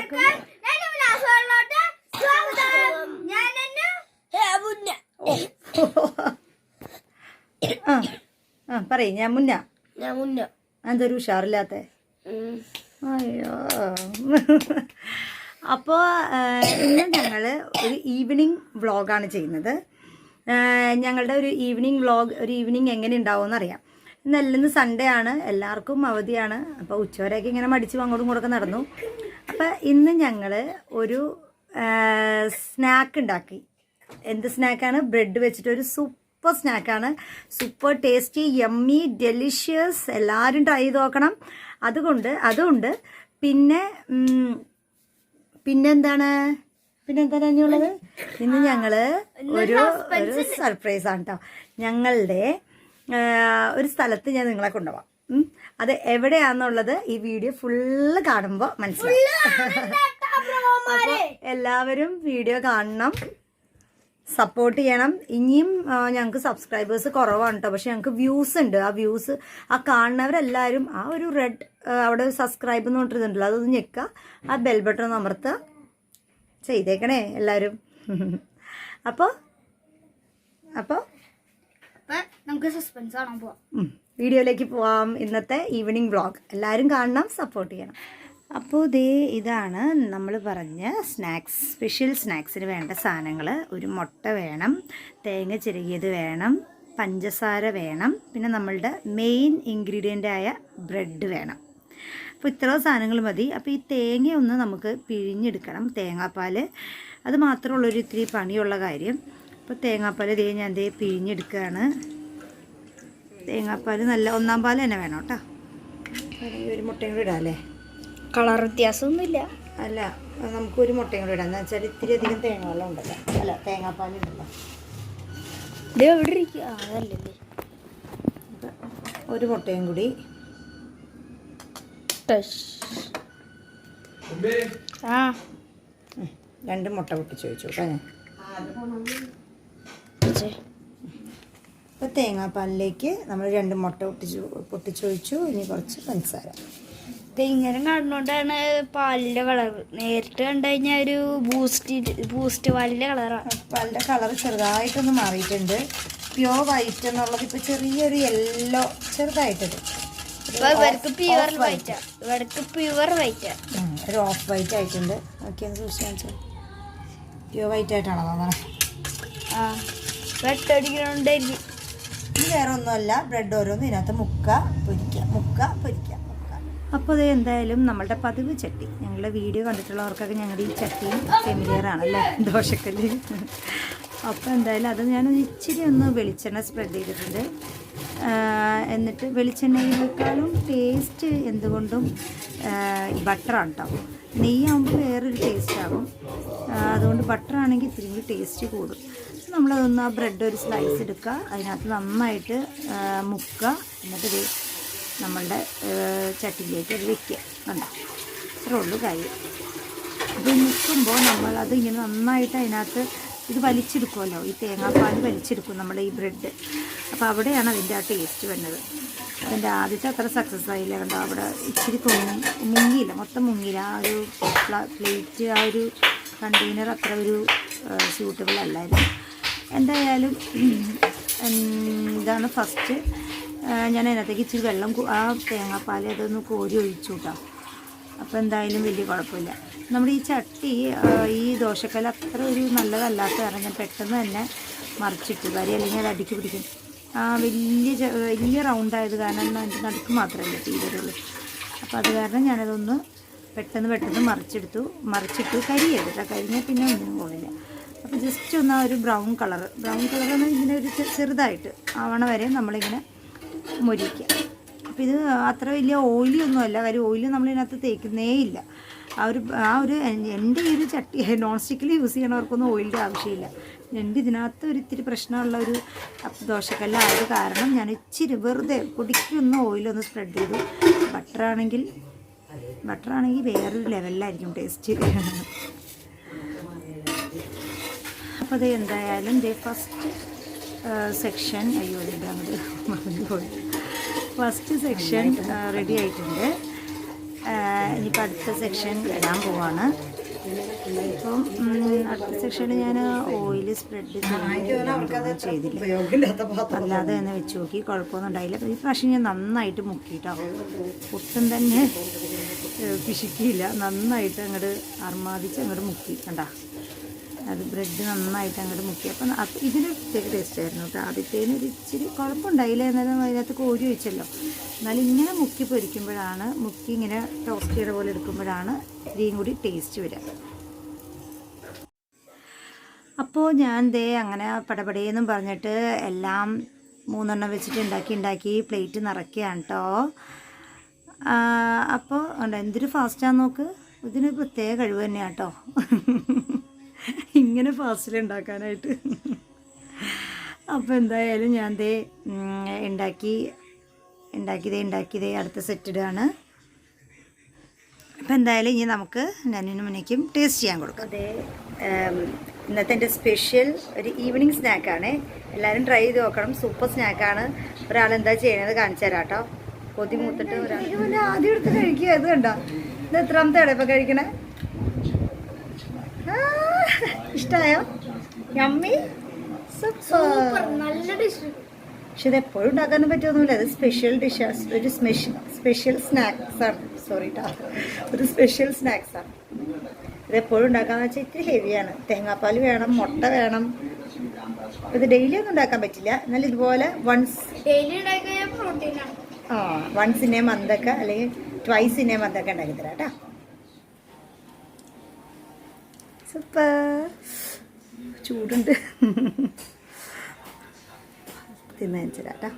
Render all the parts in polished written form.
എല്ലാവർക്കും പറയും ഞാൻ മുന്ന എന്തൊരു ഉഷാറില്ലാത്ത അയ്യോ. അപ്പോൾ ഇന്ന് ഞങ്ങൾ ഒരു ഈവനിങ് വ്ളോഗാണ് ചെയ്യുന്നത്. ഞങ്ങളുടെ ഒരു ഈവനിങ് വ്ളോഗ്, ഒരു ഈവനിങ് എങ്ങനെ ഉണ്ടാവുമെന്ന് അറിയാം. ഇന്ന് സൺഡേ ആണ്, എല്ലാവർക്കും അവധിയാണ്. അപ്പോൾ ഉച്ചവരെയൊക്കെ ഇങ്ങനെ മടിച്ച് അങ്ങോട്ടും ഇങ്ങോട്ടൊക്കെ നടന്നു. അപ്പോൾ ഇന്ന് ഞങ്ങൾ ഒരു സ്നാക്ക് ഉണ്ടാക്കി. എന്ത് സ്നാക്കാണ്? ബ്രെഡ് വെച്ചിട്ടൊരു സൂപ്പർ സ്നാക്കാണ്. Super tasty, yummy, delicious. എല്ലാവരും ട്രൈ ചെയ്ത് നോക്കണം. അതുകൊണ്ട് പിന്നെന്താണ് ഇനിയുള്ളത്? ഇന്ന് ഞങ്ങൾ ഒരു സർപ്രൈസാണ് കേട്ടോ. ഞങ്ങളുടെ ഒരു സ്ഥലത്ത് ഞാൻ നിങ്ങളെ കൊണ്ടുപോകാം. അത് എവിടെയാണെന്നുള്ളത് ഈ വീഡിയോ ഫുള്ള് കാണുമ്പോൾ മനസ്സിലാവും. എല്ലാവരും വീഡിയോ കാണണം, സപ്പോർട്ട് ചെയ്യണം. ഇനിയും ഞങ്ങൾക്ക് സബ്സ്ക്രൈബേഴ്സ് കുറവാണ് കേട്ടോ, പക്ഷെ ഞങ്ങൾക്ക് വ്യൂസ് ഉണ്ട്. ആ കാണുന്നവരെല്ലാവരും ആ ഒരു റെഡ് അവിടെ സബ്സ്ക്രൈബ് എന്ന് പറഞ്ഞിട്ടുണ്ടല്ലോ, അതൊന്ന് ഞെക്കുക, ആ ബെൽ ബട്ടൺ ഒന്ന് അമർത്തുക. ചെയ്തേക്കണേ എല്ലാവരും. അപ്പോൾ നമുക്ക് സസ്പെൻസ് കാണാൻ പോവാം. വീഡിയോയിലേക്ക് പോവാം. ഇന്നത്തെ ഈവനിങ് വ്ളോഗ് എല്ലാവരും കാണണം, സപ്പോർട്ട് ചെയ്യണം. അപ്പോൾ ഇതാണ് നമ്മൾ പറഞ്ഞ സ്നാക്സ്, സ്പെഷ്യൽ സ്നാക്സിന് വേണ്ട സാധനങ്ങൾ. ഒരു മുട്ട വേണം, തേങ്ങ ചിരകിയത് വേണം, പഞ്ചസാര വേണം, പിന്നെ നമ്മളുടെ മെയിൻ ഇൻഗ്രീഡിയൻ്റായ ബ്രെഡ് വേണം. അപ്പോൾ ഇത്ര സാധനങ്ങൾ മതി. അപ്പോൾ ഈ തേങ്ങയൊന്ന് നമുക്ക് പിഴിഞ്ഞെടുക്കണം, തേങ്ങാപ്പാൽ. അത് മാത്രമുള്ളൊരു ഇത്തിരി പണിയുള്ള കാര്യം. അപ്പോൾ തേങ്ങാപ്പാൽ ഞാൻ പിഴിഞ്ഞെടുക്കുകയാണ്. തേങ്ങാപ്പാൽ നല്ല ഒന്നാം പാൽ തന്നെ വേണം കേട്ടോ. ഒരു മുട്ടയും കൂടി ഇടാം അല്ലേ? കളർ വ്യത്യാസമൊന്നുമില്ല. അല്ല, നമുക്കൊരു മുട്ടയും കൂടി ഇടാം. എന്ന് വെച്ചാൽ ഇത്തിരി അധികം തേങ്ങ വെള്ളം ഉണ്ടല്ലോ, അല്ല തേങ്ങാപ്പാലുണ്ടല്ലോ. ഇത് എവിടെ ഇരിക്കുക? അതല്ലേ, ഒരു മുട്ടയും കൂടി. ആ 2 മുട്ട പൊട്ടിച്ച് വെച്ചു കേട്ടോ ഞാൻ. അപ്പോൾ തേങ്ങാപ്പാലിലേക്ക് നമ്മൾ 2 മുട്ട പൊട്ടിച്ച് ഒഴിച്ചു. ഇനി കുറച്ച് പഞ്ചസാര. ഇങ്ങനെ കാണുന്നോണ്ടാണ് പാലിന്റെ കളർ. നേരിട്ട് കണ്ടു കഴിഞ്ഞാൽ ഒരു ബൂസ്റ്റ് പാലിന്റെ കളറാണ്. പാലിന്റെ കളർ ചെറുതായിട്ടൊന്ന് മാറിയിട്ടുണ്ട്. പ്യോർ വൈറ്റ് എന്നുള്ളത് ഇപ്പോൾ ചെറിയൊരു യെല്ലോ ചെറുതായിട്ടത്. ഒരു ഓഫ് വൈറ്റ് ആയിട്ടുണ്ട്. ഓക്കെ, സൂക്ഷിച്ചാൽ പ്യോർ വൈറ്റ് ആയിട്ടാണോ തോന്നണേ? ഇത് വേറെ ഒന്നുമല്ല, ബ്രെഡ് ഓരോന്നും ഇതിനകത്ത് മുക്ക പൊരിക്കുക. അപ്പോൾ അത് എന്തായാലും നമ്മളുടെ പതിവ് ചട്ടി, ഞങ്ങളുടെ വീഡിയോ കണ്ടിട്ടുള്ളവർക്കൊക്കെ ഞങ്ങളുടെ ഈ ചട്ടിയും ഫെമിലിയർ ആണല്ലേ, ദോശക്കല്ല്. അപ്പോൾ എന്തായാലും അത് ഞാനൊന്ന് ഇച്ചിരി ഒന്ന് വെളിച്ചെണ്ണ സ്പ്രെഡ് ചെയ്തിട്ടുണ്ട്. എന്നിട്ട് വെളിച്ചെണ്ണയിനേക്കാളും ടേസ്റ്റ് എന്തുകൊണ്ടും ബട്ടറാണ് കേട്ടോ. നെയ്യാകുമ്പോൾ വേറൊരു ടേസ്റ്റ് ആകും. അതുകൊണ്ട് ബട്ടറാണെങ്കിൽ ഇത്തിരി കൂടി ടേസ്റ്റ് കൂടും. നമ്മളതൊന്ന് ആ ബ്രെഡ് ഒരു സ്ലൈസ് എടുക്കുക, അതിനകത്ത് നന്നായിട്ട് മുക്കുക, എന്നിട്ട് നമ്മളുടെ ചട്ടിയിലേക്ക് അത് വെക്കുക. കണ്ടോ, ഇത്രേ ഉള്ളൂ കാര്യം. ഇത് മുക്കുമ്പോൾ നമ്മളത് ഇങ്ങനെ നന്നായിട്ട് അതിനകത്ത് ഇത് വലിച്ചെടുക്കുമല്ലോ, ഈ തേങ്ങാപ്പാൽ വലിച്ചെടുക്കും നമ്മുടെ ഈ ബ്രെഡ്. അപ്പോൾ അവിടെയാണ് അതിൻ്റെ ആ ടേസ്റ്റ് വരുന്നത്. അതിൻ്റെ ആദ്യത്തെ അത്ര സക്സസ് ആയില്ല, കണ്ടോ, അവിടെ ഇച്ചിരി മുങ്ങിയില്ല, മൊത്തം മുങ്ങിയില്ല. ആ ഒരു പ്ലേറ്റ്, ആ ഒരു കണ്ടെയ്നർ അത്ര ഒരു സ്യൂട്ടബിൾ അല്ലായിരുന്നു. എന്തായാലും ഇതാണ് ഫസ്റ്റ്. ഞാൻ അതിനകത്തേക്ക് ഇച്ചിരി വെള്ളം, ആ തേങ്ങാപ്പാൽ അതൊന്ന് കോരി ഒഴിച്ചു കേട്ടോ. അപ്പോൾ എന്തായാലും വലിയ കുഴപ്പമില്ല. നമ്മുടെ ഈ ചട്ടി, ഈ ദോശക്കല്ല് അത്ര ഒരു നല്ലതല്ലാത്ത കാരണം ഞാൻ പെട്ടെന്ന് തന്നെ മറിച്ചിട്ടു. കാര്യം അല്ലെങ്കിൽ അത് അടുക്കി പിടിക്കും. വലിയ റൗണ്ടായത് കാരണം അതിൻ്റെ നടുക്ക് മാത്രമല്ല തീരുള്ളൂ. അപ്പോൾ അത് കാരണം ഞാനതൊന്ന് പെട്ടെന്ന് മറിച്ചിട്ടു. കരിയെടുത്ത കരിഞ്ഞാൽ പിന്നെ ഒന്നിനും പോകില്ല. അപ്പോൾ ജസ്റ്റ് ഒന്ന് ആ ഒരു ബ്രൗൺ കളറൊന്ന് ഇങ്ങനെ ഒരു ചെറുതായിട്ട് ആവണ വരെ നമ്മളിങ്ങനെ മൊരിക്കുക. അപ്പോൾ ഇത് അത്ര വലിയ ഓയിലി ഒന്നുമല്ല, കാര്യം ഓയിൽ നമ്മളിതിനകത്ത് തേക്കുന്നേ ഇല്ല. ആ ഒരു എൻ്റെ ഈ ഒരു ചട്ടി നോൺ സ്റ്റിക്കിൽ യൂസ് ചെയ്യണവർക്കൊന്നും ഓയിലിൻ്റെ ആവശ്യമില്ല. എൻ്റെ ഇതിനകത്ത് ഒരു ഇത്തിരി പ്രശ്നമുള്ള ഒരു ദോശക്കല്ലായത് കാരണം ഞാൻ ഇച്ചിരി വെറുതെ പൊടിക്കൊന്ന് ഓയിലൊന്ന് സ്പ്രെഡ് ചെയ്തു. ബട്ടറാണെങ്കിൽ വേറൊരു ലെവലിലായിരിക്കും ടേസ്റ്റ്. അപ്പോൾ അത് എന്തായാലും first section first section ready ആയിട്ടുണ്ട്. ഇനി ഇനിയിപ്പോൾ അടുത്ത സെക്ഷൻ ഇടാൻ പോവാണ്. അപ്പം അടുത്ത സെക്ഷനിൽ ഞാൻ ഓയിൽ സ്പ്രെഡ് ചെയ്തില്ല, അല്ലാതെ തന്നെ വെച്ച് നോക്കി, കുഴപ്പമൊന്നും ഉണ്ടായില്ല. ഈ പ്രാവശ്യം ഞാൻ നന്നായിട്ട് മുക്കിയിട്ടോ, ഒട്ടും തന്നെ പിശുക്കിയില്ല, നന്നായിട്ട് അങ്ങോട്ട് അർമാദിച്ച് അങ്ങോട്ട് മുക്കി. കണ്ട അത് ബ്രെഡ് നന്നായിട്ട് അങ്ങോട്ട് മുക്കി. അപ്പം ഇതിന് പ്രത്യേക ടേസ്റ്റ് ആയിരുന്നു കേട്ടോ. ആദ്യത്തേന് ഒരു ഇച്ചിരി കുഴപ്പമുണ്ടായില്ല, എന്നാലും അതിനകത്ത് കോരി വെച്ചല്ലോ. എന്നാലും ഇങ്ങനെ മുക്കി പൊരിക്കുമ്പോഴാണ്, മുക്കി ഇങ്ങനെ ടോസ്റ്റ് ചെയ്ത പോലെ എടുക്കുമ്പോഴാണ് ഇത്രയും കൂടി ടേസ്റ്റ് വരിക. അപ്പോൾ ഞാൻ ദേ അങ്ങനെ പടപടയെന്നും പറഞ്ഞിട്ട് എല്ലാം 3 എണ്ണം വെച്ചിട്ട് ഉണ്ടാക്കി പ്ലേറ്റ് നിറയ്ക്കുകയാണ് കേട്ടോ. അപ്പോൾ എന്തൊരു ഫാസ്റ്റാന്ന് നോക്ക്, ഇതിന് പ്രത്യേക കഴിവ് തന്നെയാണ് കേട്ടോ ഇങ്ങനെ ഫാസ്റ്റിൽ ഉണ്ടാക്കാനായിട്ട്. അപ്പോൾ എന്തായാലും ഞാൻ ദേ ഉണ്ടാക്കിയതേ അടുത്ത സെറ്റിടാണ്. അപ്പോൾ എന്തായാലും ഇനി നമുക്ക് നന്നിനും മുന്നേക്കും ടേസ്റ്റ് ചെയ്യാൻ കൊടുക്കാം. അതെ, ഇന്നത്തെ എൻ്റെ സ്പെഷ്യൽ ഒരു ഈവനിങ് സ്നാക്കാണ്. എല്ലാവരും ട്രൈ ചെയ്ത് നോക്കണം, സൂപ്പർ സ്നാക്കാണ്. ഒരാളെന്താ ചെയ്യണത് കാണിച്ചു തരാം കേട്ടോ. കൊതി മൂത്തിട്ട് ഒരാൾ ആദ്യം എടുത്ത് കഴിക്കുക. അത് കണ്ടോ, ഇത് എത്രാമത്തെ ഇപ്പം കഴിക്കണേ? ഇഷ്ടമായോ? യമ്മി, സൂപ്പർ, നല്ല ഡിഷ്. പക്ഷെ ഇത് എപ്പോഴും ഉണ്ടാക്കാനും പറ്റുമൊന്നുമില്ല. അത് സ്പെഷ്യൽ ഡിഷാണ്, ഒരു സ്പെഷ്യൽ സ്നാക്സാണ്. സോറി കേട്ടോ, ഒരു സ്പെഷ്യൽ സ്നാക്സാണ്. ഇതെപ്പോഴും ഉണ്ടാക്കാന്ന് വെച്ചാൽ ഇത്തിരി ഹെവിയാണ്. തേങ്ങാപ്പാൽ വേണം, മുട്ട വേണം. ഇത് ഡെയിലി ഒന്നും ഉണ്ടാക്കാൻ പറ്റില്ല. എന്നാൽ ഇതുപോലെ വൺസ് ഇൻ എ മന്തൊക്കെ അല്ലെങ്കിൽ ട്വൈസ് ഇൻ എ മന്തൊക്കെ ഉണ്ടാക്കി തരാം കേട്ടോ. സൂപ്പർ, ചൂടുണ്ട്, തിന്നയച്ചരാ കേട്ടോ.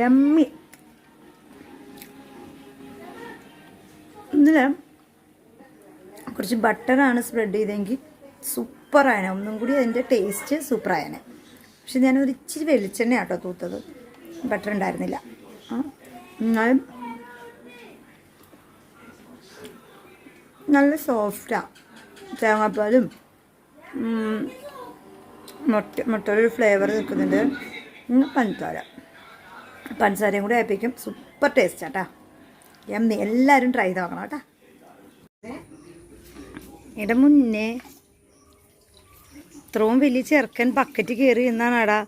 യമ്മി. ഇതിൽ കുറച്ച് ബട്ടറാണ് സ്പ്രെഡ് ചെയ്തെങ്കിൽ സൂപ്പറായനെ, ഒന്നും കൂടി അതിൻ്റെ ടേസ്റ്റ് സൂപ്പറായനെ. പക്ഷെ ഞാനൊരു ഇച്ചിരി വെളിച്ചെണ്ണ കേട്ടോ തൂത്തത്, ബട്ടർ ഉണ്ടായിരുന്നില്ല. എന്നാലും നല്ല സോഫ്റ്റാണ്. തേങ്ങാപ്പാലും മുട്ടൊരു ഫ്ലേവർ നിൽക്കുന്നുണ്ട്. പഞ്ചസാരയും കൂടി ആയിപ്പിക്കും. സൂപ്പർ ടേസ്റ്റ് കേട്ടോ. യമ്മി. എല്ലാവരും ട്രൈ ചെയ്ത് നോക്കണം കേട്ടോ. ഇതിൻ്റെ മുന്നേ ഇത്രയും വലിയ ചെറുക്കൻ ബക്കറ്റ് കയറി എന്നാണ്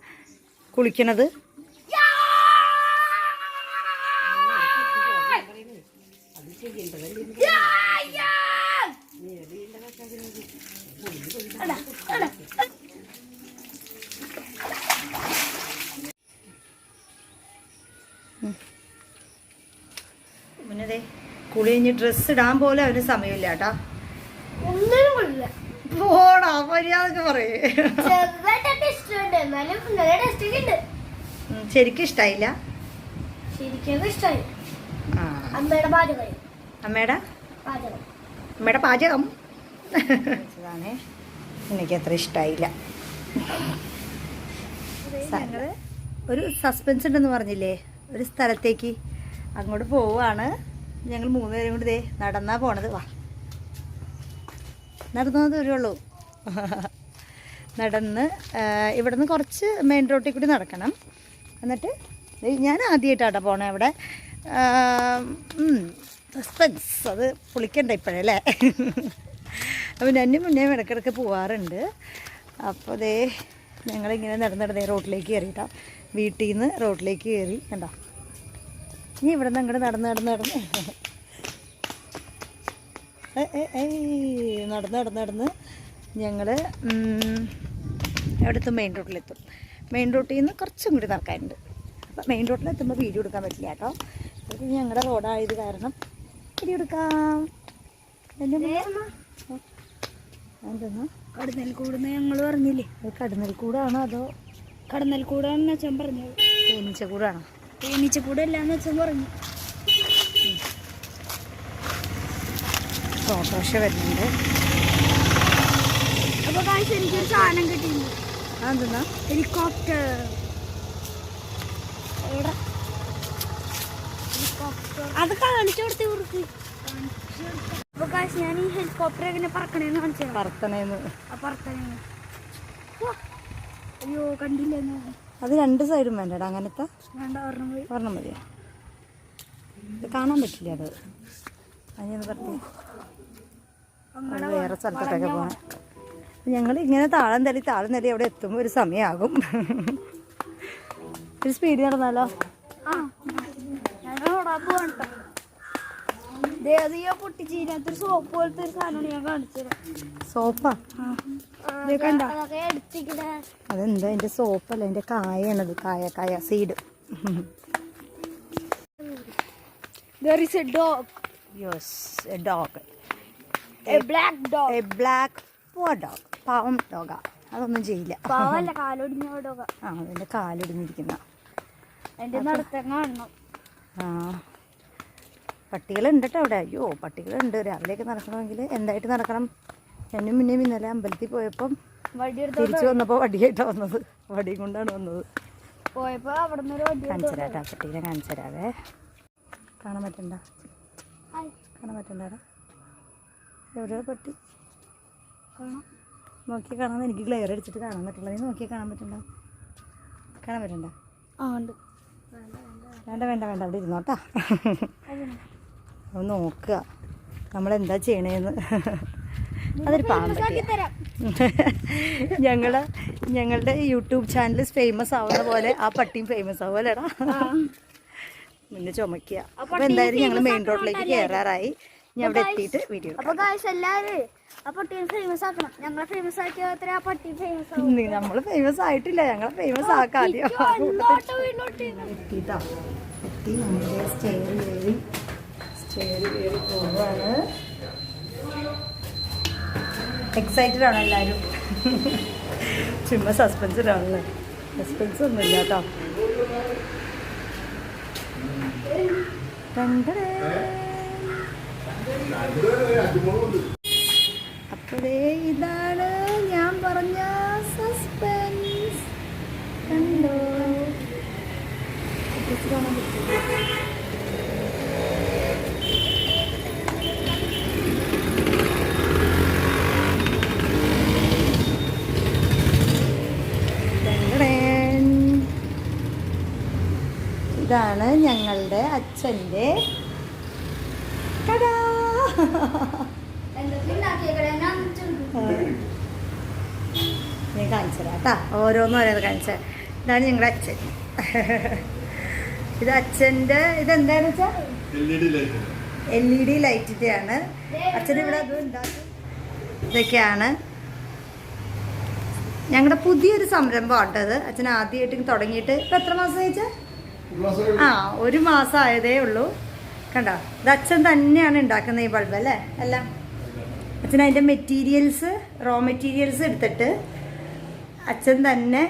കുളിക്കണത്. മുന്നേ കുളി കഴിഞ്ഞ് ഡ്രസ്സ് ഇടാൻ പോലും അവന് സമയമില്ല കേട്ടാ. പോടാ, മര്യാദക്ക് പറയേ. ശരിക്കും ഇഷ്ടായില്ല. അമ്മയുടെ പാചകം എനിക്ക് അത്ര ഇഷ്ടായില്ല. ഒരു സസ്പെൻസ് ഉണ്ടെന്ന് പറഞ്ഞില്ലേ, ഒരു സ്ഥലത്തേക്ക് അങ്ങോട്ട് പോവാണ്. ഞങ്ങൾ 3 പേരും കൂടി നടന്നാ പോണത്. വാ, നടന്നു ദൂരമുള്ളൂ. നടന്ന് ഇവിടെ നിന്ന് കുറച്ച് മെയിൻ റോഡിൽ കൂടി നടക്കണം. എന്നിട്ട് ഞാൻ ആദ്യമായിട്ടാട്ടോ പോണേ അവിടെ. സസ്പെൻസ് അത് പൊളിക്കണ്ട ഇപ്പോഴല്ലേ. അപ്പോൾ ഞാൻ മുന്നേ ഇടയ്ക്കിടയ്ക്ക് പോവാറുണ്ട്. അപ്പോൾ ഞങ്ങളിങ്ങനെ നടന്നിടന്നേ റോഡിലേക്ക് കയറിയിട്ടാ. വീട്ടിൽ നിന്ന് റോഡിലേക്ക് കയറി. കണ്ടോ, ഇനി ഇവിടെ നിന്ന് അങ്ങോട്ട് നടന്ന് നടന്ന് ഞങ്ങൾ എവിടെത്തും മെയിൻ റോഡിലെത്തും. മെയിൻ റോഡിൽ നിന്ന് കുറച്ചും കൂടി നടക്കാനുണ്ട്. അപ്പോൾ മെയിൻ റോഡിലെത്തുമ്പോൾ വീഡിയോ എടുക്കാൻ പറ്റില്ല കേട്ടോ. അത് ഞങ്ങളുടെ റോഡായത് കാരണം വീഡിയോ എടുക്കാം. എന്തെന്നാ കടന്നൽക്കൂടെന്ന് ഞങ്ങൾ പറഞ്ഞില്ലേ? അത് കടന്നൽക്കൂടാണോ അതോ കടന്നൽക്കൂടാന്ന് അച്ഛൻ പറഞ്ഞത്? തേനീച്ചക്കൂടാണോ? തേനീച്ചക്കൂടല്ലാന്ന് അച്ഛൻ പറഞ്ഞു. ഓട്ടോറിക്ഷ വരുന്നുണ്ട്. അപ്പോൾ കാശ് എനിക്കൊരു സാധനം കിട്ടിയിട്ടുണ്ട്. അതെന്താ? ഹെലികോപ്റ്റർ. അത് കാണിച്ചു കൊടുത്ത് ഇവർക്ക്. അപ്പോൾ കാശ് ഞാൻ ഈ ഹെലികോപ്റ്റർ എങ്ങനെ പറക്കണേന്ന് കാണിച്ചു. പറത്തണേന്ന്. അയ്യോ കണ്ടില്ലെന്ന്. അത് രണ്ട് സൈഡും വേണ്ടടാ അങ്ങനത്തെ വേണ്ട ഒരെണ്ണം മതിയോ? ഇത് കാണാൻ പറ്റില്ല അത്. അതിനൊന്ന് പറഞ്ഞു വേറെ സ്ഥലത്തോട്ടൊക്കെ പോകണം. ഞങ്ങൾ ഇങ്ങനെ താളം തടി അവിടെ എത്തുമ്പോൾ ഒരു സമയമാകും. ഒരു സ്പീഡ് നടന്നാലോ? പൊട്ടിച്ചീനകത്തൊരു സോപ്പ് പോലത്തെ ഒരു സാധനമാണ് ഞാൻ കാണിച്ചത്. സോപ്പാ? എടുത്തിക്കണ അതെന്താ? അതിന്റെ സോപ്പല്ല, അതിന്റെ കായാണത്. കായ seed. There is a dog. Yes, a dog. A black dog. A black poor dog. പാവം ഡോഗാ. അതൊന്നും ചെയ്യില്ല. പാവല്ല, കാലൊടിഞ്ഞ ഡോഗാ. അതിന്റെ കാലൊടിഞ്ഞിരിക്കുന്ന. അതിന്റെ നടത്തം കാണണം. പട്ടികളുണ്ട് കേട്ടോ അവിടെ. അയ്യോ, പട്ടികളുണ്ട്. രാവിലെയൊക്കെ നടക്കണമെങ്കിൽ എന്തായിട്ട് നടക്കണം? ഞാനും മുന്നേ ഇന്നലെ അമ്പലത്തിൽ പോയപ്പം തിരിച്ചു വന്നപ്പോൾ വടിയായിട്ടാണ് വന്നത്. വടിയും കൊണ്ടാണ് വന്നത്. പോയപ്പോ അവിടെ കാണിച്ചരാട്ടാ, പട്ടീനെ കാണിച്ചരാവേ. കാണാൻ പറ്റണ്ട? കാണാൻ പറ്റണ്ടാടാ? എവിടെയോ പട്ടി? നോക്കി കാണാൻ എനിക്ക് ക്ലിയർ അടിച്ചിട്ട് കാണാൻ പറ്റില്ല. നീ നോക്കി കാണാൻ പറ്റണ്ട? കാണാൻ പറ്റണ്ട? വേണ്ട വേണ്ട വേണ്ട, അവിടെ ഇരുന്നോട്ടാ. അത് നോക്കുക നമ്മളെന്താ ചെയ്യണേന്ന്. അതൊരു പാമ്പട്ടിയ. ഞങ്ങളുടെ യൂട്യൂബ് ചാനൽ ഫേമസ് ആവുന്ന പോലെ ആ പട്ടിയും ഫേമസ് ആവും അല്ലേടാ? മുന്നേ ചുമക്കുക. അപ്പൊ എന്തായാലും ഞങ്ങൾ മെയിൻ റോഡിലേക്ക് കയറാറായി. ഞാൻ അവിടെ എത്തിയിട്ട് വീഡിയോ. നമ്മള് ഫേമസ് ആയിട്ടില്ല, ഞങ്ങളെ ഫേമസ് ആക്കാം ആദ്യം. എത്തിട്ടാ, എത്തി. നമ്മുടെ സ്റ്റെയർ കയറി പോവാണ്. എക്സൈറ്റഡ് ആണ് എല്ലാവരും. ചുമ്മാ സസ്പെൻസിലാണല്ലേ? സസ്പെൻസ് ഒന്നുമില്ല കേട്ടോ. അപ്പോഴേ ഇതാണ് ഞാൻ പറഞ്ഞ സസ്പെൻസ്. കണ്ടോ? ഇതാണ് ഞങ്ങളുടെ അച്ഛൻ്റെ കട. ഞാൻ കാണിച്ചതാ കേട്ടാ, ഓരോന്നും ഓരോന്ന് കാണിച്ച. ഇതാണ് ഞങ്ങളുടെ അച്ഛൻ. ഇത് അച്ഛൻ്റെ ഇതെന്താന്ന് വെച്ചാൽ LED ലൈറ്റിൻ്റെ ആണ്. അച്ഛൻ ഇവിടെ അത് ഉണ്ടാക്കും. ഇതൊക്കെയാണ് ഞങ്ങളുടെ പുതിയൊരു സംരംഭം കേട്ടത്. അച്ഛൻ ആദ്യമായിട്ട് തുടങ്ങിയിട്ട് ഇപ്പം എത്ര മാസം കഴിച്ചാൽ? 1 മാസം ആയതേ ഉള്ളൂ. കണ്ടോ? ഇത് അച്ഛൻ തന്നെയാണ് ഉണ്ടാക്കുന്നത് ഈ ബൾബ് അല്ലേ? എല്ലാം അച്ഛൻ അതിൻ്റെ മെറ്റീരിയൽസ്, റോ മെറ്റീരിയൽസ് എടുത്തിട്ട് അച്ഛൻ തന്നെ.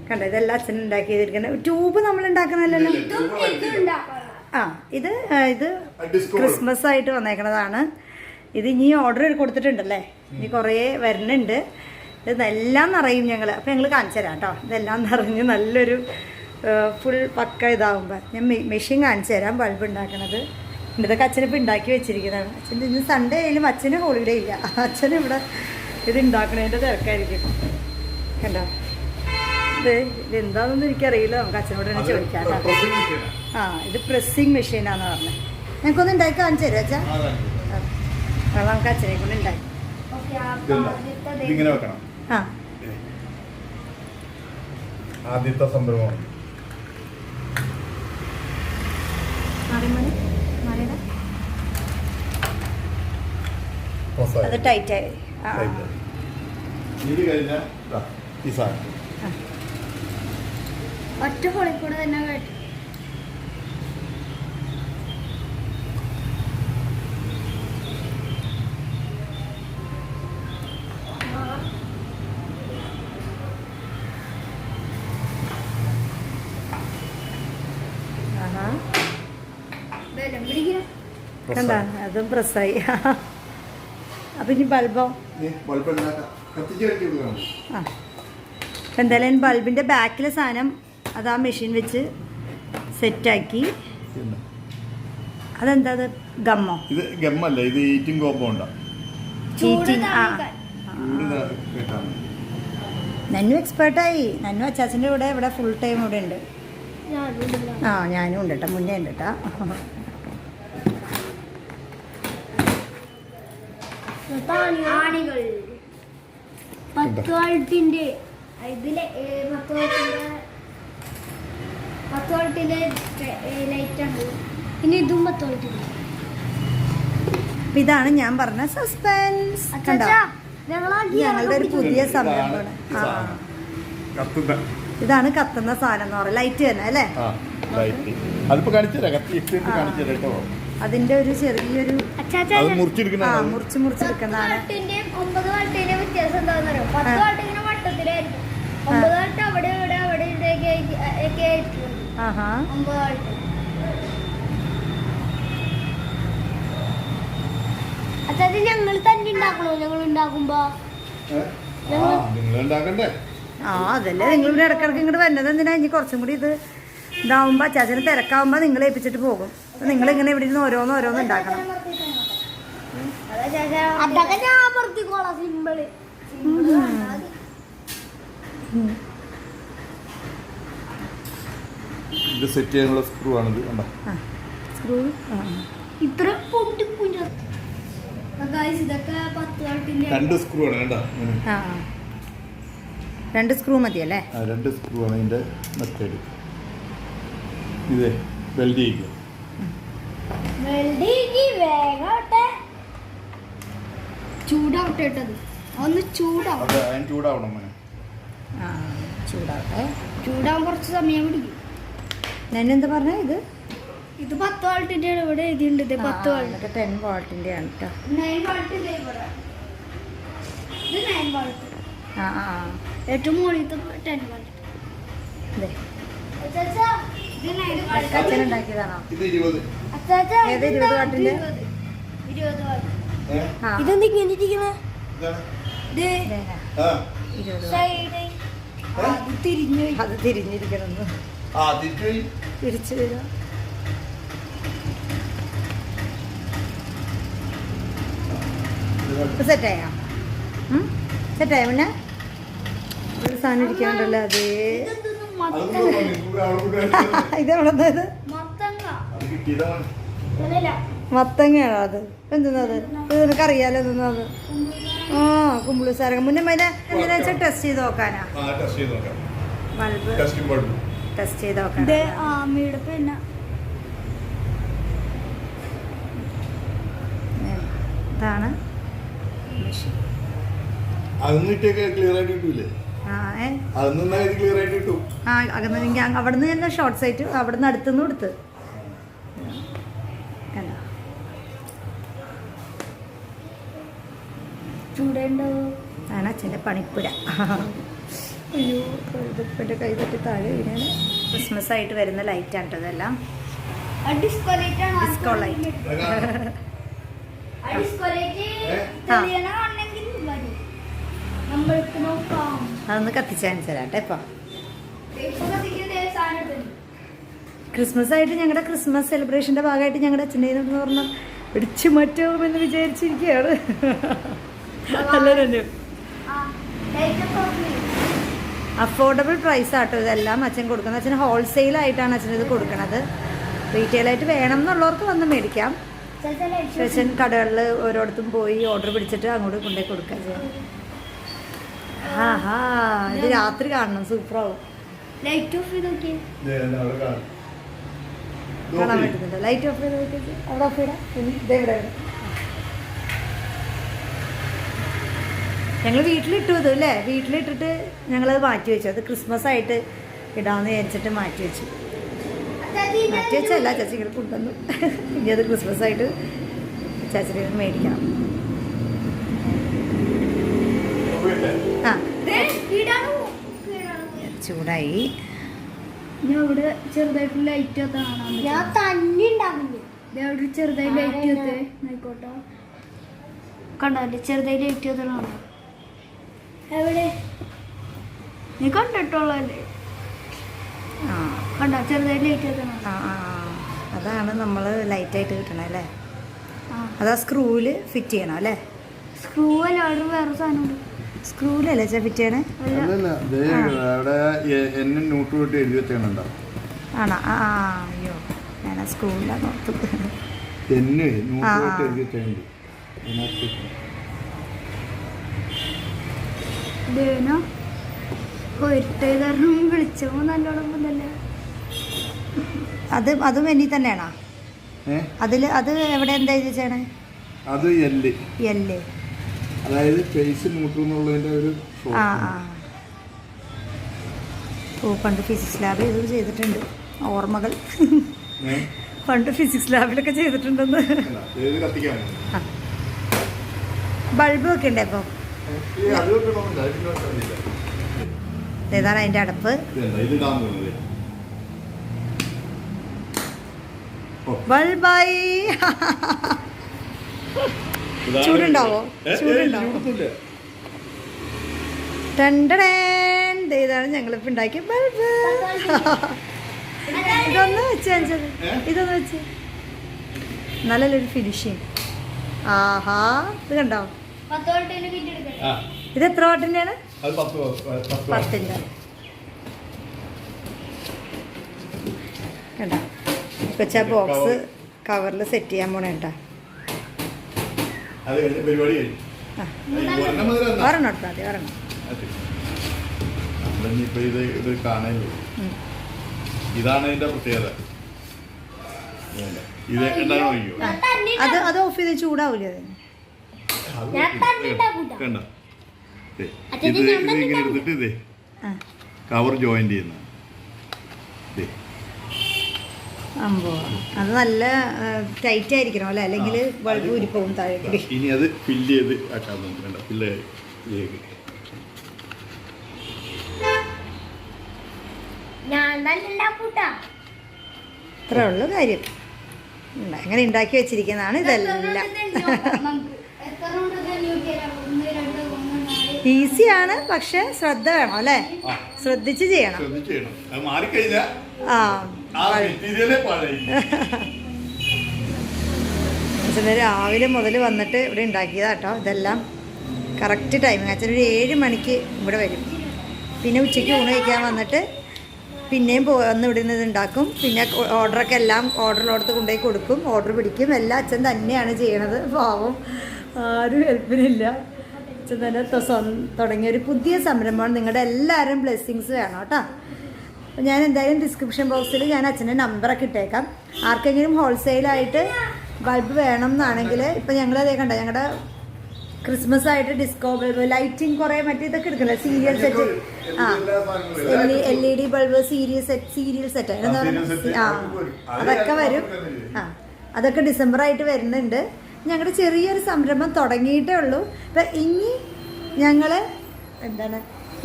കണ്ടോ? ഇതെല്ലാം അച്ഛൻ ഉണ്ടാക്കി ചെയ്തിരിക്കുന്നത്. ട്യൂബ് നമ്മൾ ഉണ്ടാക്കുന്നതല്ലല്ലോ. ഇത് ക്രിസ്മസ് ആയിട്ട് വന്നേക്കണതാണ്. ഇത് ഇനി ഓർഡർ കൊടുത്തിട്ടുണ്ടല്ലേ? ഇനി കുറേ വരുന്നുണ്ട്. ഇതെല്ലാം നിറയും ഞങ്ങൾ. അപ്പോൾ ഞങ്ങൾ കാണിച്ചു തരാം കേട്ടോ. ഇതെല്ലാം നിറഞ്ഞ് നല്ലൊരു ഫുൾ പക്ക ഇതാകുമ്പോൾ ഞാൻ മെഷീൻ കാണിച്ചു തരാം. ബൾബ് ഉണ്ടാക്കണത് ഇതൊക്കെ അച്ഛനിപ്പോൾ ഉണ്ടാക്കി വെച്ചിരിക്കുന്നതാണ്. അച്ഛൻ്റെ ഇന്ന് സൺഡേ ആയാലും അച്ഛന് ഹോളിഡേ ഇല്ല. അച്ഛനിവിടെ ഇത് ഉണ്ടാക്കണതിൻ്റെ തിരക്കായിരിക്കും. കണ്ടോ? ഇതെന്താണെന്നൊന്നും എനിക്കറിയില്ല. നമുക്ക് അച്ഛനോട് തന്നെ ചോദിക്കാം കേട്ടോ. ഇത് പ്രസ്സിങ് മെഷീനാണെന്ന് പറഞ്ഞത്. ഞങ്ങൾക്കൊന്ന് ഉണ്ടാക്കി കാണിച്ചു തരാം അച്ഛാ. നമുക്ക് അച്ഛനെ കൊണ്ട് ഉണ്ടാക്കി. ആദ്യത്തെ സംരംഭമാണ്. അത് ടൈറ്റായി ഒറ്റ ഹോളിൽ കൂടെ തന്നെ കേട്ടു. കണ്ട? അതും പ്രസ്സായി. അപ്പൊ ഇനി ബൾബോ? എന്തായാലും ബൾബിന്റെ ബാക്കിലെ സാധനം അത് ആ മെഷീൻ വെച്ച് സെറ്റാക്കി. അതെന്താ? അത് ഗമ്മോ? ഇത് ഗമ്മല്ല, ഇത് ഈറ്റിംഗ് കോമ്പൗണ്ടാ. നന്നു എക്സ്പേർട്ടായി. നന്നു അച്ചാച്ചൻ്റെ കൂടെ ഇവിടെ ഫുൾ ടൈം ഇവിടെ ഉണ്ട്. ആ ഞാനും ഉണ്ട് കേട്ടോ, മുന്നേ ഉണ്ട് കേട്ടോ. ആണികൾ 10 വാൾട്ടിന്റെ ഇതിലെ 10 വാൾട്ടിന്റെ ലൈറ്റ് ആണ്. ഇനി ഇതും 10 വാൾട്ടിന്റെ. അപ്പം ഇതാണ് ഞാൻ പറഞ്ഞ സസ്പെൻസ്. കണ്ടോ, ഞങ്ങളുടെ ഒരു പുതിയ സംരംഭമാണ്. ആ ഇതാണ് കത്തുന്ന സാധനം എന്ന് പറയുന്നത്. ലൈറ്റ് തന്നെ അല്ലേ? അതിന്റെ ഒരു ചെറിയൊരു മുറിച്ചെടുക്കുന്നതാണ്. 9 വാൾട്ടിന്റെ വ്യത്യാസം എന്താണെന്ന് അറിയാം. 10 വാൾട്ട് ഇങ്ങനെ വട്ടത്തിലായിരിക്കും. 9 വാൾട്ട് അവിടെ ഇവിടെ അവിടെ ഒക്കെ ആയിരിക്കും. 9 വാൾട്ട്. അച്ഛാ ഞങ്ങൾ തന്നെ ഉണ്ടാക്കണോ? ഞങ്ങൾ ഉണ്ടാക്കുമ്പോ ആ അതല്ലേ നിങ്ങൾ ഇവിടെ ഇടക്കിടക്ക് ഇങ്ങോട്ട് വരുന്നത് എന്തിനാ? ഇനി കുറച്ചും കൂടി ഇത് ഇതാവുമ്പോ അച്ചാച്ചന് തിരക്കാവുമ്പോ നിങ്ങൾ ഏൽപ്പിച്ചിട്ട് പോകും. നിങ്ങൾ ഇങ്ങനെ ഇവിടെ ഇരുന്ന് ഓരോന്ന് ഉണ്ടാക്കണം. അതൊക്കെ ഞാൻ അമർത്തിക്കോളാം. സിമ്പിള് ഇത് സെറ്റ് ചെയ്യാനുള്ള സ്ക്രൂ ആണിത്. സ്ക്രൂ ഇത്ര പൊട്ടിക്കുഞ്ഞ ഇതൊക്കെ 10 വാൾട്ടിന്റെ 2 സ്ക്രൂ ആണ്. കണ്ടോ? 2 സ്ക്രൂ മതിയല്ലേ? 2 സ്ക്രൂ ആണ് ഇതിന്റെ മെത്തേഡ്. ഇത് വെൽഡ് ചെയ്യിക്കും. ചൂടാവട്ടെ ഇട്ടത് ഒന്ന് ചൂടാവട്ടെ. ചൂടാവണം മോനെ. ചൂടാവട്ടെ. ചൂടാവാൻ കുറച്ച് സമയം പിടിക്കും. ഞാൻ എന്താ പറഞ്ഞ ഇത് 10 വാൾട്ടിന്റെ ഇവിടെ എഴുതിയുണ്ട്. 10 വാൾട്ട് 10 വാൾട്ടിന്റെ ആണ് കേട്ടോ. 9 വാൾട്ട് ഇത് 9 വാൾട്ട്. ഏറ്റവും മുകളിലത്തെ 10 വാൾട്ട്. അച്ഛനുണ്ടാക്കിയതാണോ? ഇത് 20. ഏത് 20 വാട്ടിന്റെ? 20 വാൾട്ട്. ആ ഇതെന്താ ഇങ്ങനെ ഇരിക്കണേ? അത് തിരിഞ്ഞിരിക്കണം. തിരിച്ചു വരാം. സെറ്റായോ? സെറ്റായോ? പിന്നെ ഒരു സാധനം ഇരിക്കാണ്ടല്ലോ. അതേ ഇതെവിടെ മത്തങ്ങയാണോ അത്? എന്തെന്നത്? ഇത് നിനക്കറിയാലോ എന്തെന്നത്? ആ കുമ്പിളി സാരകം. മുന്നേ അതിനെ എന്തിനാ വെച്ചാൽ ടെസ്റ്റ് ചെയ്ത് നോക്കാനാ. ബൾബ് ടെസ്റ്റ് ചെയ്ത് നോക്കാൻ. ഇതാണ് മെഷീൻ. അവിടുന്ന് തന്നെ ഷോർട്ട് സൈറ്റ് അവിടുന്ന് അടുത്തുനിന്ന് കൊടുത്ത് കണ്ടോ? ആണ് അച്ഛൻ്റെ പണിപ്പുര. അയ്യോ ഇതിൻ്റെ കൈ തട്ടി താഴെ വീണാണ്. ക്രിസ്മസ് ആയിട്ട് വരുന്ന ലൈറ്റാണ് കേട്ടോ ഇതെല്ലാം. Disco light. അതൊന്ന് കത്തിച്ചാൽ തരാട്ടെ. ഇപ്പം ക്രിസ്മസ് ആയിട്ട് ഞങ്ങളുടെ ക്രിസ്മസ് സെലിബ്രേഷൻ്റെ ഭാഗമായിട്ട് ഞങ്ങളുടെ അച്ഛൻ്റെ എന്ന് പറഞ്ഞാൽ പിടിച്ചു മാറ്റുമെന്ന് വിചാരിച്ചിരിക്കുകയാണ്. അല്ലേ? അഫോർഡബിൾ പ്രൈസ് ആട്ടോ ഇതെല്ലാം അച്ഛൻ കൊടുക്കുന്നത്. അച്ഛൻ ഹോൾസെയിലായിട്ടാണ് അച്ഛൻ ഇത് കൊടുക്കുന്നത്. റീറ്റെയിലായിട്ട് വേണം എന്നുള്ളവർക്ക് വന്ന് മേടിക്കാം. അച്ഛൻ കടകളിൽ ഓരോടത്തും പോയി ഓർഡർ പിടിച്ചിട്ട് അങ്ങോട്ട് കൊണ്ടുപോയി കൊടുക്കാൻ ചെയ്യാം. ആഹാ ഇത് രാത്രി കാണണം, സൂപ്പറാവും. ലൈറ്റ് ഓഫ് ചെയ്ത് നോക്കിയേ. കാണാൻ പറ്റുന്നുണ്ട്. ലൈറ്റ് ഓഫ് ചെയ്ത് നോക്കി. അവിടെ ഓഫ് ചെയ്യണം. ഇതെവിടെ ഞങ്ങൾ വീട്ടിലിട്ടു ഇത് അല്ലേ? വീട്ടിലിട്ടിട്ട് ഞങ്ങളത് മാറ്റി വെച്ചു. അത് ക്രിസ്മസ് ആയിട്ട് ഇടാമെന്ന് വിചാരിച്ചിട്ട് മാറ്റി വെച്ചു. മാറ്റി വെച്ചല്ല, ചാച്ചികൾ കൊണ്ടുവന്നു. ഇനി അത് ക്രിസ്മസ് ആയിട്ട് ചാച്ചികൾ മേടിക്കണം. ആ ചൂടായി. ഞാൻ ഇവിടെ ചെറുതായിട്ട് ലൈറ്റ് കാണാം. ഞാൻ തന്നെ ഉണ്ടാവില്ല. ചെറുതായി ലൈറ്റ് ആയിക്കോട്ടെ. കണ്ടോ ചെറുതായി ലൈറ്റ് കാണാം. എവിടെ നീ കണ്ടിട്ടുള്ളല്ലേ? കണ്ടോ ചെറുതായി ലൈറ്റ് അതാണ് നമ്മൾ ലൈറ്റായിട്ട് കിട്ടണം അല്ലേ? അതാ സ്ക്രൂവിൽ ഫിറ്റ് ചെയ്യണം അല്ലേ? സ്ക്രൂ അല്ലാതെ വേറെ സാധനം സ്ക്രൂലല്ലേ അച്ഛാ ഫിറ്റാണ്? അല്ലല്ല ദേ അവിടെ എന്നെ ന്യൂട്രൽ ഇട്ട് എഴുതി വെച്ചാണുണ്ടാവും. ആണോ? ആ അയ്യോ ഞാൻ സ്ക്രൂലാണ് നോർത്തു. എന്നെ ന്യൂട്രൽ ഇട്ട് എഴുതി വെച്ചാൽ വിളിച്ചോ നല്ലോണം വന്നല്ലേ. അതും എന്നെ തന്നെയാണോ? അത് എവിടെ എന്താ എഴുതിച്ചാണ്? അത് എല്ല്, അതായത് ഫേസ് ന്യൂട്രൽ എന്നുള്ളതിന്റെ ഒരു പണ്ട് ഫിസിക്സ് ലാബിൽ ഇത് ചെയ്തിട്ടുണ്ട്, ഓർമ്മകൾ. പണ്ട് ഫിസിക്സ് ലാബിലൊക്കെ ചെയ്തിട്ടുണ്ടെന്ന്. ബൾബ് ഒക്കെ ഉണ്ട്. അപ്പം ഏതാണ് അതിന്റെ അടപ്പ്? ബൾബായി. ചൂടുണ്ടാവോ? ഇതാണ് ഞങ്ങളിപ്പോ ഉണ്ടാക്കിയ ബൾബ്. ഇതൊന്ന് വെച്ച് നല്ലൊരു ഫിനിഷിങ്. ആഹാ, ഇത് കണ്ടോ? ഇത് എത്ര വാട്ടിന്റെയാണ്? 10ന്റെ. കണ്ടോ? ഇപ്പച്ചാ ബോക്സ് കവറിൽ സെറ്റ് ചെയ്യാൻ പോണേ കേട്ടാ. ഒരെണ്ണം എടുത്താൽ മതി, ഒരെണ്ണം. ഇതാണ് ഇതിന്റെ പ്രത്യേകത. അത് ഓഫ് ചെയ്ത് ചൂടാവൂലേ? ഇത് ഇങ്ങനെ എടുത്തിട്ട് ഇതേ കവർ ജോയിന്റ് ചെയ്യുന്ന അത് നല്ല ടൈറ്റ് ആയിരിക്കണം അല്ലേ, അല്ലെങ്കിൽ ബൾബ് ഊരിപ്പോകും താഴേക്ക്. ഇനി അത് ഫില്ല് ചെയ്ത് ആക്കാൻ നോക്കണ്ട. ഫില്ല് ഇത്രേ ഉള്ളു കാര്യം. അങ്ങനെ ഉണ്ടാക്കി വെച്ചിരിക്കുന്നതാണ് ഇതെല്ലാം. ഈസിയാണ്, പക്ഷെ ശ്രദ്ധ വേണം അല്ലേ? ശ്രദ്ധിച്ച് ചെയ്യണം. അച്ഛൻ രാവിലെ മുതൽ വന്നിട്ട് ഇവിടെ ഉണ്ടാക്കിയതാട്ടോ ഇതെല്ലാം. Correct timing. അച്ഛൻ ഒരു 7 മണിക്ക് ഇവിടെ വരും. പിന്നെ ഉച്ചയ്ക്ക് ഊണ് കഴിക്കാൻ വന്നിട്ട് പിന്നെയും വന്ന് ഇവിടെ നിന്ന് ഉണ്ടാക്കും. പിന്നെ ഓർഡറൊക്കെ എല്ലാം ഓർഡറിലോടത്ത് കൊണ്ടുപോയി കൊടുക്കും, ഓർഡർ പിടിക്കും. എല്ലാം അച്ഛൻ തന്നെയാണ് ചെയ്യണത്. പാവം, ആരും ഹെൽപ്പിനില്ല. അച്ഛൻ തന്നെ തുടങ്ങിയൊരു പുതിയ സംരംഭമാണ്. നിങ്ങളുടെ എല്ലാവരും ബ്ലെസ്സിങ്സ് വേണം കേട്ടോ. ഞാൻ എന്തായാലും ഡിസ്ക്രിപ്ഷൻ ബോക്സിൽ ഞാൻ അച്ഛൻ്റെ നമ്പറൊക്കെ ഇട്ടേക്കാം. ആർക്കെങ്കിലും ഹോൾസെയിലായിട്ട് ബൾബ് വേണം എന്നാണെങ്കിൽ ഇപ്പം ഞങ്ങളതേ കണ്ട, ഞങ്ങളുടെ ക്രിസ്മസ് ആയിട്ട് ഡിസ്കോ ബൾബ്, ലൈറ്റിങ് കുറേ മറ്റേ ഇതൊക്കെ എടുക്കില്ല, serial set. LED bulb, serial set എന്താ പറയുക? അതൊക്കെ വരും. അതൊക്കെ ഡിസംബറായിട്ട് വരുന്നുണ്ട്. ഞങ്ങളുടെ ചെറിയൊരു സംരംഭം തുടങ്ങിയിട്ടേ ഉള്ളൂ. അപ്പം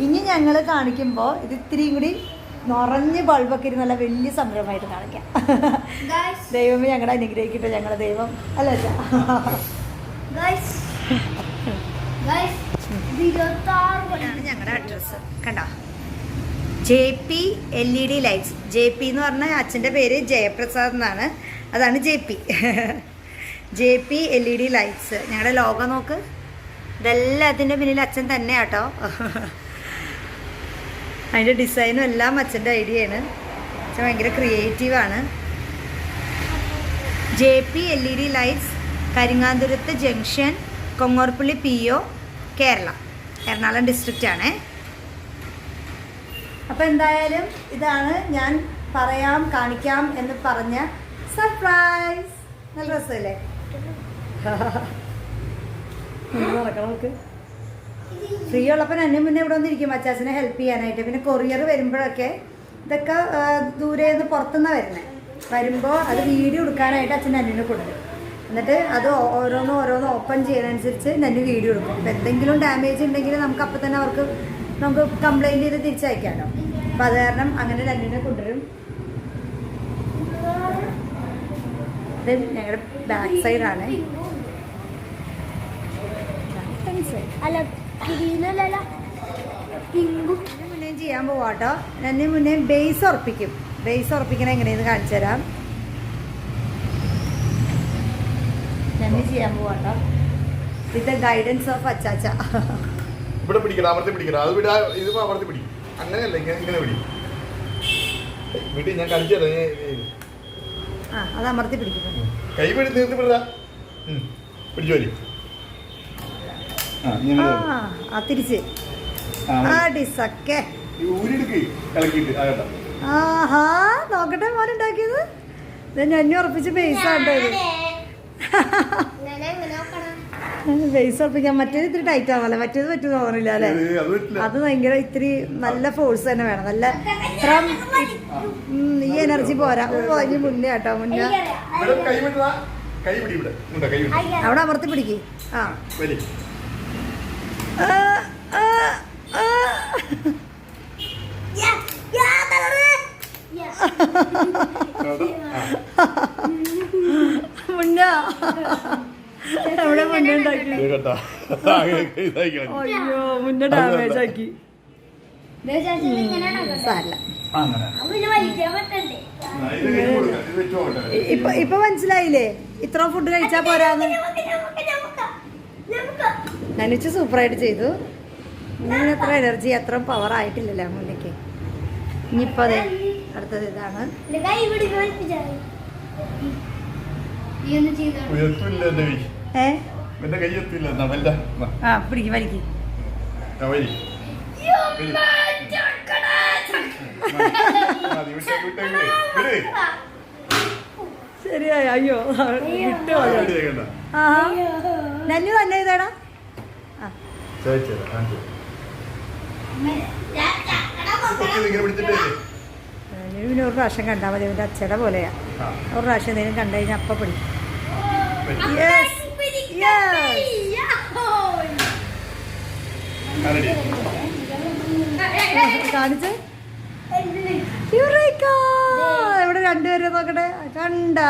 ഇനി ഞങ്ങൾ കാണിക്കുമ്പോൾ ഇത് ഇത്തിരിയും കൂടി നിറഞ്ഞ് ബൾബൊക്കെ ഇരുന്ന് നല്ല വലിയ സംരംഭമായിട്ട് കാണിക്കാം. ദൈവമേ ഞങ്ങളെ അനുഗ്രഹിക്കട്ടെ, ഞങ്ങളുടെ ദൈവം അല്ലേ? ഞങ്ങളുടെ അഡ്രസ്സ് കണ്ടോ? JP LED lights. JP എന്ന് പറഞ്ഞാൽ അച്ഛൻ്റെ പേര് ജയപ്രസാദ് എന്നാണ്, അതാണ് JP. JP LED lights. ഞങ്ങളുടെ ലോഗോ നോക്ക്. ഇതെല്ലാത്തിൻ്റെ പിന്നിൽ അച്ഛൻ തന്നെ കേട്ടോ. അതിൻ്റെ ഡിസൈനും എല്ലാം അച്ഛൻ്റെ ഐഡിയയാണ്. അച്ഛൻ ഭയങ്കര ക്രിയേറ്റീവാണ്. JP LED lights, Karingathuruth junction, Kongorpilly PO, Kerala, Ernakulam district ആണേ. അപ്പോൾ എന്തായാലും ഇതാണ് ഞാൻ കാണിക്കാം എന്ന് പറഞ്ഞ സർപ്രൈസ്. നല്ല രസമല്ലേ? നമുക്ക് ഫ്രീ ഉള്ളപ്പോൾ എന്നെ മുന്നേ ഇവിടെ വന്നിരിക്കും അച്ചാച്ചനെ ഹെൽപ്പ് ചെയ്യാനായിട്ട്. പിന്നെ കൊറിയർ വരുമ്പോഴൊക്കെ ഇതൊക്കെ ദൂരെ നിന്ന് പുറത്തുനിന്നാണ് വരുമ്പോൾ അത് വീഡിയോ എടുക്കാനായിട്ട് അച്ഛൻ എന്നെ കൊണ്ടുവരും. എന്നിട്ട് അത് ഓരോന്ന് ഓപ്പൺ ചെയ്യുന്നതനുസരിച്ച് തന്നെ വീഡിയോ എടുക്കും. അപ്പം എന്തെങ്കിലും ഡാമേജ് ഉണ്ടെങ്കിൽ നമുക്ക് അപ്പം തന്നെ നമുക്ക് കംപ്ലൈൻറ്റ് ചെയ്ത് തിരിച്ചയക്കാമല്ലോ. അപ്പം അത് കാരണം അങ്ങനെ തന്നെ കൊണ്ടുവരും. ഇത് ഞങ്ങളുടെ ബാക്ക് സൈഡാണ്. മുന്നേ ചെയ്യാൻ പോവാട്ടോ. എന്നെ മുന്നേ ബേസ് ഉറപ്പിക്കും. ബേസ് ഉറപ്പിക്കണ എങ്ങനെയെന്ന് കാണിച്ചു തരാം. ഞാൻ ചെയ്യാൻ പോവാട്ടോ വിത്ത് ദ ഗൈഡൻസ് ഓഫ് അച്ചാച്ച. ഇവിടെ പിടിക്കണം, അമർത്തി പിടിക്കണം. അത് വിടാ, ഇതിപ്പോ അമർത്തി പിടിക്കും. അങ്ങനെയല്ല, ഇങ്ങനെ പിടിക്കും. വീട്ടിൽ ഞാൻ കളിച്ചു തരാം. അത് അമർത്തി പിടിക്കുന്നു. കൈ പിടിച്ച് നിർത്തി വിടാ. പിടിച്ചു വലി. തിരിച്ച് ഊരിടുക്ക് ഇളക്കിയിട്ട്. ആഹാ, നോക്കട്ടെ മോനുണ്ടാക്കിയത്. ഞാൻ ഉറപ്പിച്ച് ബേസ് ആണ്ടത്. ബേസ് ഉറപ്പിക്കാൻ. മറ്റേത് ഇത്തിരി ടൈറ്റ് ആവല്ലേ, മറ്റേത് പറ്റും തോന്നില്ല അല്ലേ? അത് ഭയങ്കര ഇത്തിരി നല്ല ഫോഴ്സ് തന്നെ വേണം. നല്ല ഈ എനർജി പോരാ. അതിന് മുന്നേ കേട്ടോ, മുന്നേ അവിടെ അമർത്തി പിടിക്ക്. മുന്നേ അവിടെ മുന്നേ ഉണ്ടാക്കി. അയ്യോ, മുന്നേ ഡാമേജ് ആക്കി. സാരല്ല. ഇപ്പൊ മനസ്സിലായില്ലേ ഇത്ര ഫുഡ് കഴിച്ചാ പോരാന്ന്? നനിച്ച് സൂപ്പറായിട്ട് ചെയ്തു. ഇങ്ങനെ അത്ര എനർജി, അത്ര പവർ ആയിട്ടില്ലല്ലോ മുന്നേക്ക്. ഇനിയിപ്പോ അതെ അടുത്തത് ഇതാണ്. പിടിക്ക് വലിക്ക്. ശരിയായി. അയ്യോ നന്നു തന്നെ ഇതാടാ. പിന്നെ ഒരു പ്രാവശ്യം കണ്ടാൽ മതി. ഇവൻ്റെ അച്ഛയുടെ പോലെയാ. ഒരു പ്രാവശ്യം എന്തെങ്കിലും കണ്ടു കഴിഞ്ഞാൽ അപ്പം പിടിക്കും. കാണിച്ച് ഇവിടെ രണ്ടുപേരെ നോക്കട്ടെ. കണ്ടാ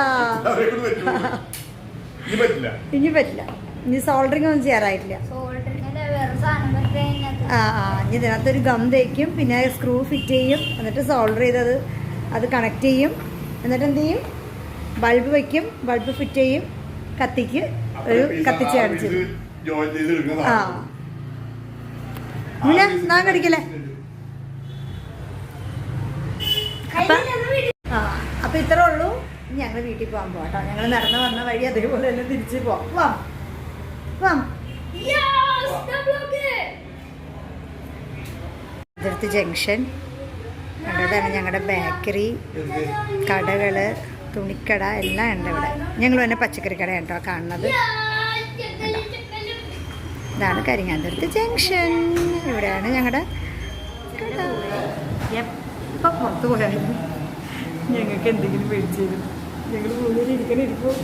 ഇനി പറ്റില്ല. ഇനി സോൾഡറിങ് ഒന്നും ചെയ്യാറായിട്ടില്ല. ഇനി ഇതിനകത്തൊരു ഗം തേക്കും, പിന്നെ സ്ക്രൂ ഫിറ്റ് ചെയ്യും, എന്നിട്ട് സോൾഡർ ചെയ്തത് അത് കണക്ട് ചെയ്യും, എന്നിട്ട് എന്ത് ചെയ്യും, ബൾബ് വയ്ക്കും, ബൾബ് ഫിറ്റ് ചെയ്യും, കത്തിക്ക് ഒരു കത്തിച്ച് കാണിച്ചു. പിന്നെ നാൻ കടിക്കല്ലേ. അപ്പൊ ഇത്രേ ഉള്ളൂ. ഞങ്ങൾ വീട്ടിൽ പോകാൻ പോട്ടോ. ഞങ്ങൾ നടന്നു വന്ന വഴി അതേപോലെ തന്നെ തിരിച്ച് പോവാം. അതിർത്തി ജംഗ്ഷൻ കണ്ടതാണ്. ഞങ്ങളുടെ ബേക്കറി, കടകള്, തുണിക്കട എല്ലാം ഉണ്ട് ഇവിടെ. ഞങ്ങൾ തന്നെ പച്ചക്കറി കട കേട്ടോ കാണുന്നത്. ഇതാണ് കരിങ്ങാന്തുരുത്തി ജംഗ്ഷൻ. ഇവിടെയാണ് ഞങ്ങളുടെ കട. എപ്പം പുറത്ത് പോയാലും ഞങ്ങൾക്ക് എന്തെങ്കിലും മേടിച്ചു തരും. ഞങ്ങൾ കൂടുതൽ ഇരിക്കും.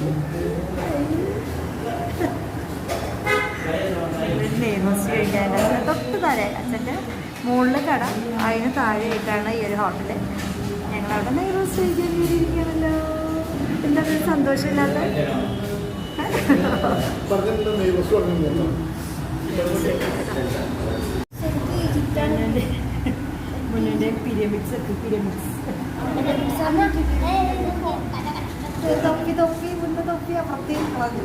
നെയ്മോസ് കഴിക്കാൻ തൊട്ട് താഴെ അച്ഛൻ്റെ മുകളിലെ കട, അതിന് താഴെയായിട്ടാണ് ഈ ഒരു ഹോട്ടല്. ഞങ്ങളവിടെ നെയ്മോസ് കഴിക്കാൻ ഇരിക്കുകയാണല്ലോ. എന്താ സന്തോഷമില്ലാത്ത മുന്നിൻ്റെ പിരമിഡ്സ് ഒക്കെ. തൊപ്പി മുന്നേ തൊപ്പി അപ്പുറത്തേക്ക് കളഞ്ഞു.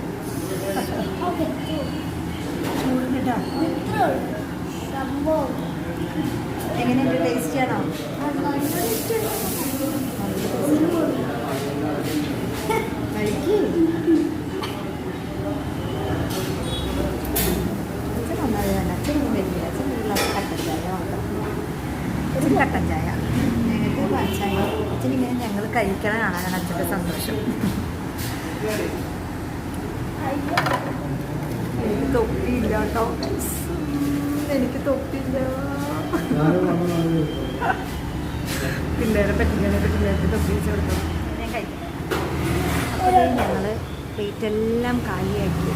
എങ്ങനെയുണ്ട്? ടേസ്റ്റി ആണോ? കട്ടൻ ചായ, ഞങ്ങൾക്ക് പാൽച്ചായ. അച്ഛനിങ്ങനെ ഞങ്ങൾ കഴിക്കണം കാണാനാണ് അച്ഛൻ്റെ സന്തോഷം. എനിക്ക് തൊപ്പിയില്ല കേട്ടോ. എനിക്ക് തൊപ്പിയില്ല. പിള്ളേരെ പറ്റിക്കാനൊക്കെ പിള്ളേർക്ക് തൊപ്പി വെച്ച് കൊടുക്കും. ഞാൻ കഴിക്കാം. അപ്പോൾ ഞങ്ങൾ പ്ലേറ്റെല്ലാം കാലിയാക്കി.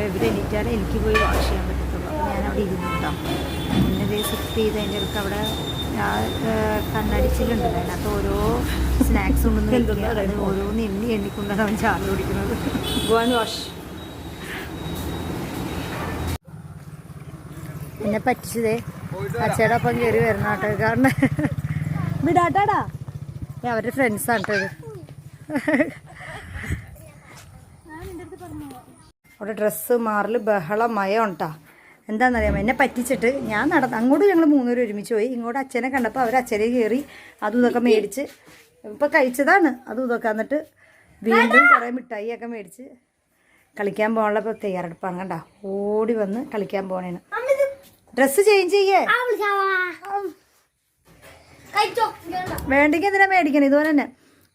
ഇവിടെ എണീറ്റാലേ എനിക്ക് പോയി വാഷ് ചെയ്യാൻ പറ്റത്തുള്ളൂ. അപ്പോൾ ഞാനവിടെ ഇരുന്നു കേട്ടോ. പിന്നെ സിപ്പ് ചെയ്ത് അതിൻ്റെ അടുത്ത് അവിടെ കണ്ണടിച്ചിലുണ്ടല്ലോ, അതിനകത്ത് ഓരോ സ്നാക്സ് ഉണ്ടെന്ന് അതിന് ഓരോന്ന് എണ്ണിക്കൊണ്ടാണ് അവൻ ചായ കുടിക്കുന്നത്. Go and wash. എന്നെ പറ്റിച്ചതേ അച്ഛയുടെ ഒപ്പം കയറി വരണം കേട്ടോ. കാരണം വിടാട്ടാടാ, അവരുടെ ഫ്രണ്ട്സാണ് കേട്ടോ ഇത്. അവിടെ ഡ്രസ്സ് മാറൽ ബഹളം മയം ഉണ്ടാ. എന്താണെന്നറിയാമോ, എന്നെ പറ്റിച്ചിട്ട് ഞാൻ അങ്ങോട്ട് ഞങ്ങൾ 3 പേരും ഒരുമിച്ച് പോയി. ഇങ്ങോട്ട് അച്ഛനെ കണ്ടപ്പോൾ അവർ അച്ഛനെ കയറി അതും ഇതൊക്കെ മേടിച്ച് ഇപ്പോൾ കഴിച്ചതാണ് അതും ഇതൊക്കെ. എന്നിട്ട് വീണ്ടും കുറേ മിഠായിയൊക്കെ മേടിച്ച് കളിക്കാൻ പോകാനുള്ള ഇപ്പോൾ തയ്യാറെടുപ്പാണ്. കണ്ട ഓടി വന്ന് കളിക്കാൻ പോകണേന്. ഡ്രസ്സ് ചേഞ്ച് ചെയ്യേ വേണ്ടെങ്കിൽ എന്തിനാ മേടിക്കണം, ഇതുപോലെ തന്നെ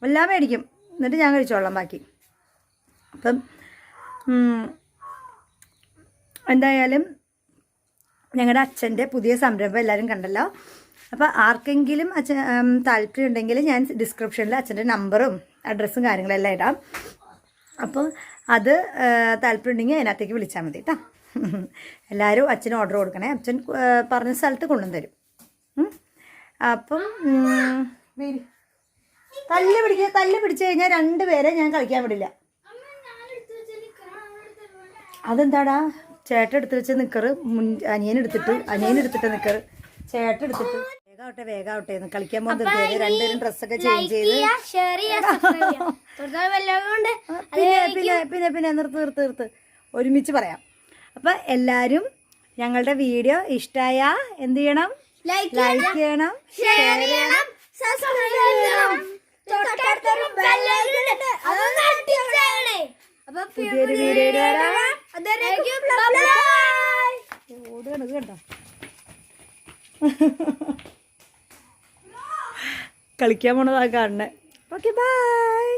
എല്ലാം മേടിക്കും. എന്നിട്ട് ഞാൻ കഴിച്ചോളാം ബാക്കി. അപ്പം എന്തായാലും ഞങ്ങളുടെ അച്ഛൻ്റെ പുതിയ സംരംഭം എല്ലാവരും കണ്ടല്ലോ. അപ്പോൾ ആർക്കെങ്കിലും താല്പര്യം ഉണ്ടെങ്കിൽ ഞാൻ ഡിസ്ക്രിപ്ഷനിൽ അച്ഛൻ്റെ നമ്പറും അഡ്രസ്സും കാര്യങ്ങളെല്ലാം ഇടാം. അപ്പോൾ അത് താല്പര്യം ഉണ്ടെങ്കിൽ അതിനകത്തേക്ക് വിളിച്ചാൽ മതി കേട്ടോ. എല്ലാവരും അച്ഛന് ഓർഡർ കൊടുക്കണേ. അച്ഛൻ പറഞ്ഞ സ്ഥലത്ത് കൊണ്ടുവന്ന് തരും. അപ്പം തല്ല് പിടിച്ച് കഴിഞ്ഞാൽ 2 പേരെ ഞാൻ കളിക്കാൻ വിടില്ല. അതെന്താടാ? ചേട്ടൻ എടുത്ത് വെച്ച് നിൽക്കറ് അനിയനെടുത്തിട്ട് നിൽക്കറ് ചേട്ടൻ എടുത്തിട്ട് വേഗാവട്ടെ എന്ന് കളിക്കാൻ പോകുന്നത്. 2 പേരും ഡ്രസ്സൊക്കെ ചേഞ്ച് ചെയ്ത് പിന്നെ നിർത്ത് ഒരുമിച്ച് പറയാം. അപ്പം എല്ലാവരും ഞങ്ങളുടെ വീഡിയോ ഇഷ്ടമായ എന്ത് ചെയ്യണം? ലൈക്ക് ചെയ്യണം, ഷെയർ ചെയ്യണം, സബ്സ്ക്രൈബ് ചെയ്യണം. പുതിയൊരു വീഡിയോയിൽ വരാം. ഓടുകയാണ് കേട്ടോ. കളിക്കാൻ പോണതാ കാണണേ. Okay bye.